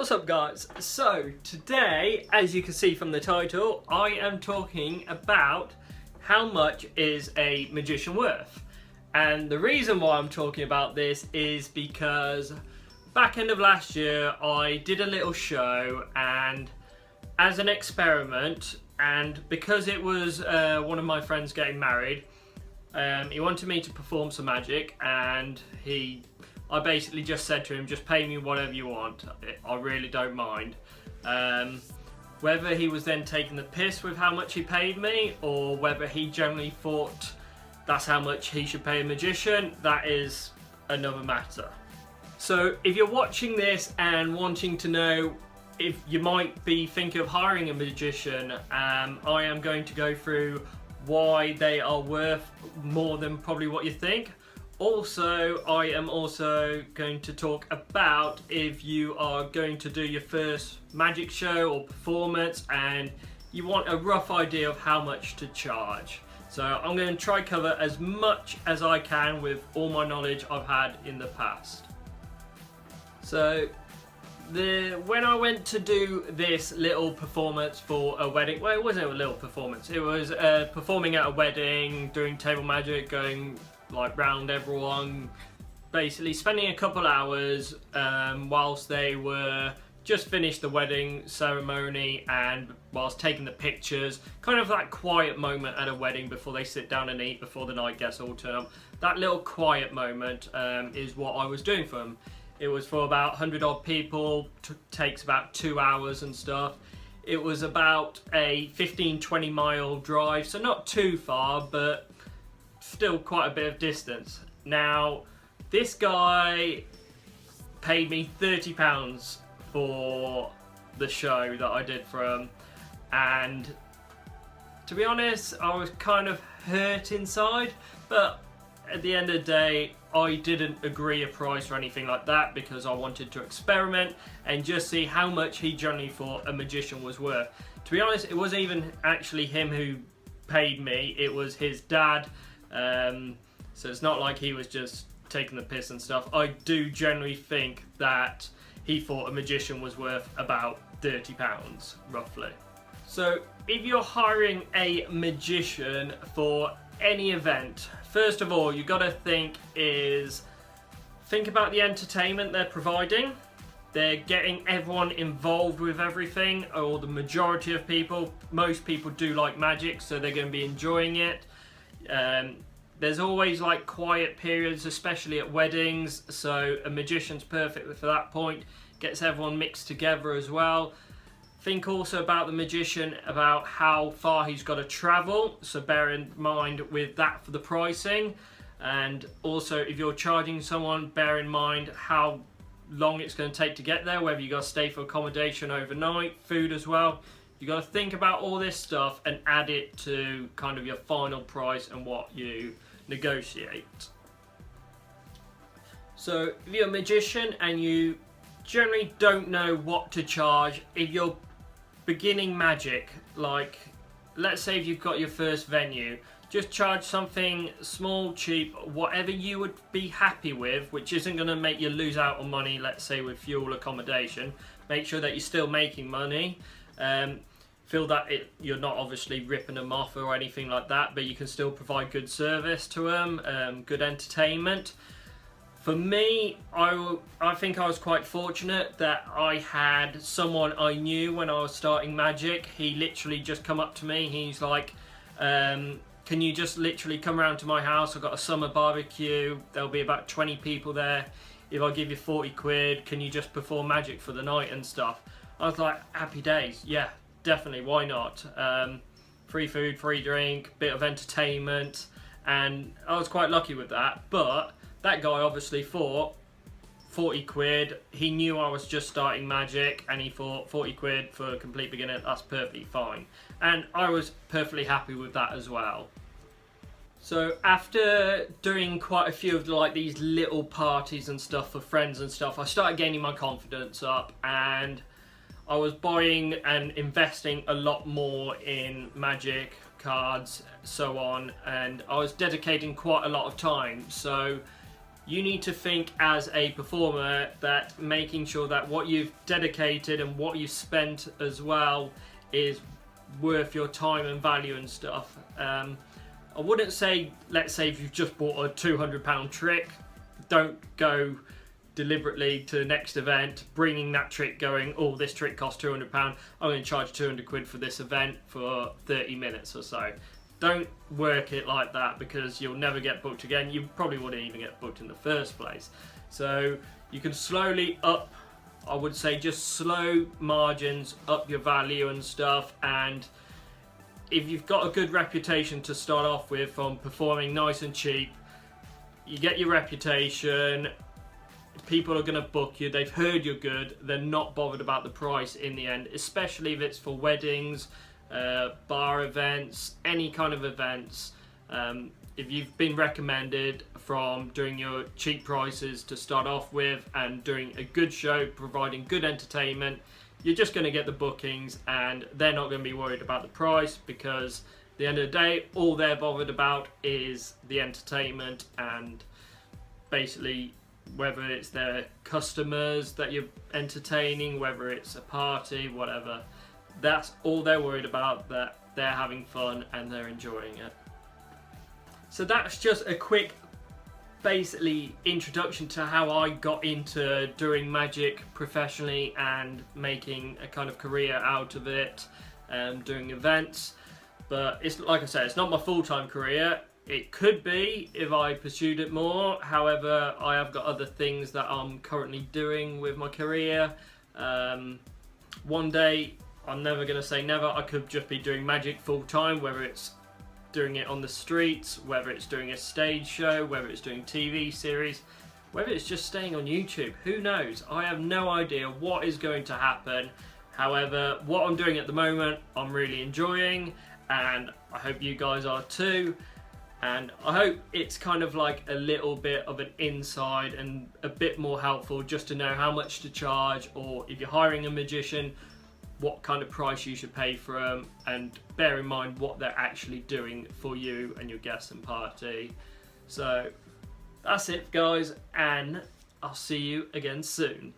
What's up guys? So today, as you can see from the title, I am talking about how much is a magician worth. And the reason why I'm talking about this is because back end of last year I did a little show, and as an experiment, and because it was one of my friends getting married, he wanted me to perform some magic, and I basically just said to him, just pay me whatever you want, I really don't mind. Whether he was then taking the piss with how much he paid me, or whether he generally thought that's how much he should pay a magician, that is another matter. So if you're watching this and wanting to know if you might be thinking of hiring a magician, I am going to go through why they are worth more than probably what you think. Also, I am also going to talk about if you are going to do your first magic show or performance and you want a rough idea of how much to charge. So I'm going to try cover as much as I can with all my knowledge I've had in the past. So when I went to do this little performance for a wedding, well, it wasn't a little performance, it was performing at a wedding, doing table magic, going like round everyone, basically spending a couple hours whilst they were just finished the wedding ceremony and whilst taking the pictures, kind of that quiet moment at a wedding before they sit down and eat, before the night gets all turned up. That little quiet moment is what I was doing for them. It was for about 100 odd people, takes about 2 hours and stuff. It was about a 15-20 mile drive, so not too far, but still quite a bit of distance. Now, this guy paid me £30 for the show that I did for him, and to be honest, I was kind of hurt inside, but at the end of the day, I didn't agree a price or anything like that because I wanted to experiment and just see how much he generally thought a magician was worth. To be honest, it wasn't even actually him who paid me, it was his dad. So it's not like he was just taking the piss and stuff. I do generally think that he thought a magician was worth about £30 roughly. So if you're hiring a magician for any event, first of all you got to think about the entertainment they're providing. They're getting everyone involved with everything, or the majority of people. Most people do like magic, so they're going to be enjoying it. There's always like quiet periods, especially at weddings, so a magician's perfect for that point. Gets everyone mixed together as well. Think also about the magician, about how far he's got to travel, so bear in mind with that for the pricing. And also if you're charging someone, bear in mind how long it's going to take to get there, whether you got to stay for accommodation overnight, food as well. You got to think about all this stuff and add it to kind of your final price and what you negotiate. So if you're a magician and you generally don't know what to charge, if you're beginning magic, like let's say if you've got your first venue, just charge something small, cheap, whatever you would be happy with, which isn't going to make you lose out on money, let's say with fuel, accommodation. Make sure that you're still making money. Feel that you're not obviously ripping them off or anything like that, but you can still provide good service to them, good entertainment. For me, I think I was quite fortunate that I had someone I knew when I was starting magic. He literally just come up to me, he's like, can you just literally come around to my house? I've got a summer barbecue, there'll be about 20 people there. If I give you 40 quid, can you just perform magic for the night and stuff? I was like, happy days, yeah, definitely, why not? Free food, free drink, bit of entertainment, and I was quite lucky with that. But that guy obviously thought 40 quid, he knew I was just starting magic, and he thought 40 quid for a complete beginner, that's perfectly fine. And I was perfectly happy with that as well. So after doing quite a few of like these little parties and stuff for friends and stuff, I started gaining my confidence up, and I was buying and investing a lot more in magic cards, so on, and I was dedicating quite a lot of time. So you need to think as a performer that making sure that what you've dedicated and what you've spent as well is worth your time and value and stuff. I wouldn't say, let's say if you've just bought a £200 trick, don't go deliberately to the next event bringing that trick going, oh, this trick costs £200, I'm going to charge 200 quid for this event for 30 minutes or so. Don't work it like that, because you'll never get booked again. You probably wouldn't even get booked in the first place. So you can slowly up, I would say just slow margins, up your value and stuff. And if you've got a good reputation to start off with from performing nice and cheap, you get your reputation, people are going to book you, they've heard you're good, they're not bothered about the price in the end, especially if it's for weddings, bar events, any kind of events. If you've been recommended from doing your cheap prices to start off with and doing a good show, providing good entertainment, you're just going to get the bookings, and they're not going to be worried about the price, because at the end of the day, all they're bothered about is the entertainment, and basically whether it's their customers that you're entertaining, whether it's a party, whatever, that's all they're worried about, that they're having fun and they're enjoying it. So that's just a quick basically introduction to how I got into doing magic professionally and making a kind of career out of it, doing events. But it's, like I said, it's not my full-time career. It could be if I pursued it more. However, I have got other things that I'm currently doing with my career. One day, I'm never going to say never, I could just be doing magic full-time, whether it's doing it on the streets, whether it's doing a stage show, whether it's doing TV series, whether it's just staying on YouTube. Who knows? I have no idea what is going to happen. However, what I'm doing at the moment, I'm really enjoying, and I hope you guys are too. And I hope it's kind of like a little bit of an insight and a bit more helpful just to know how much to charge, or if you're hiring a magician, what kind of price you should pay for them, and bear in mind what they're actually doing for you and your guests and party. So that's it, guys, and I'll see you again soon.